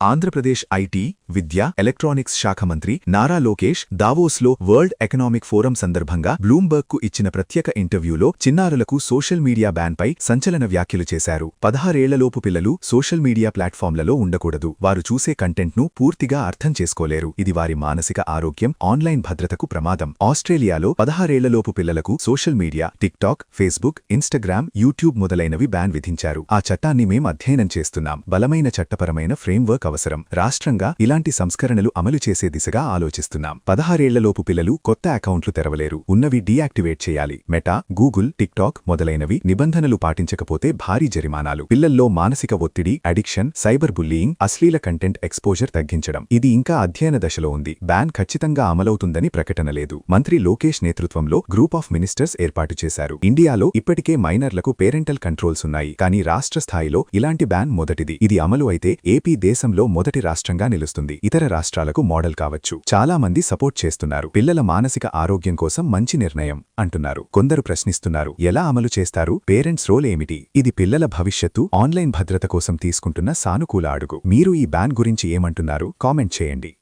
Andhra Pradesh IT, Vidya, electronics శాఖ మంత్రి నారా లోకేష్ దావోస్లో వరల్డ్ ఎకనామిక్ ఫోరం సందర్భంగా బ్లూంబర్గ్కు ఇచ్చిన ప్రత్యేక ఇంటర్వ్యూలో చిన్నారులకు సోషల్ మీడియా బ్యాన్పై సంచలన వ్యాఖ్యలు చేశారు. 16 ఏళ్లలోపు పిల్లలు సోషల్ మీడియా ప్లాట్ఫామ్లలో ఉండకూడదు. వారు చూసే కంటెంట్ను పూర్తిగా అర్థం చేసుకోలేరు. ఇది వారి మానసిక ఆరోగ్యం, ఆన్లైన్ భద్రతకు ప్రమాదం. ఆస్ట్రేలియాలో 16 ఏళ్లలోపు పిల్లలకు social media, TikTok, Facebook, Instagram, YouTube మొదలైనవి బ్యాన్ విధించారు. ఆ చట్టాన్ని మేం అధ్యయనం చేస్తున్నాం. బలమైన చట్టపరమైన ఫ్రేమ్వర్క్ అవసరం. రాష్ట్రంగా ఇలాంటి సంస్కరణలు అమలు చేసే దిశగా ఆలోచిస్తున్నాం. 16 ఏళ్లలోపు పిల్లలు కొత్త అకౌంట్లు తెరవలేరు. ఉన్నవి డీయాక్టివేట్ చేయాలి. మెటా, గూగుల్, టిక్టాక్ మొదలైనవి నిబంధనలు పాటించకపోతే భారీ జరిమానాలు. పిల్లల్లో మానసిక ఒత్తిడి, అడిక్షన్, సైబర్ బుల్లీయింగ్, అశ్లీల కంటెంట్ ఎక్స్పోజర్ తగ్గించడం. ఇది ఇంకా అధ్యయన దశలో ఉంది. బ్యాన్ ఖచ్చితంగా అమలవుతుందని ప్రకటన లేదు. మంత్రి లోకేష్ నేతృత్వంలో గ్రూప్ ఆఫ్ మినిస్టర్స్ ఏర్పాటు చేశారు. ఇండియాలో ఇప్పటికే మైనర్లకు పేరెంటల్ కంట్రోల్స్ ఉన్నాయి. కానీ రాష్ట్ర స్థాయిలో ఇలాంటి బ్యాన్ మొదటిది. ఇది అమలు అయితే ఏపీ దేశంలో మొదటి రాష్ట్రంగా నిలుస్తుంది. ఇతర రాష్ట్రాలకు మోడల్ కావచ్చు. చాలా మంది సపోర్ట్ చేస్తున్నారు. పిల్లల మానసిక ఆరోగ్యం కోసం మంచి నిర్ణయం అంటున్నారు. కొందరు ప్రశ్నిస్తున్నారు, ఎలా అమలు చేస్తారు? పేరెంట్స్ రోల్ ఏమిటి? ఇది పిల్లల భవిష్యత్తు, ఆన్లైన్ భద్రత కోసం తీసుకుంటున్న సానుకూల అడుగు. మీరు ఈ బ్యాన్ గురించి ఏమంటున్నారు? కామెంట్ చేయండి.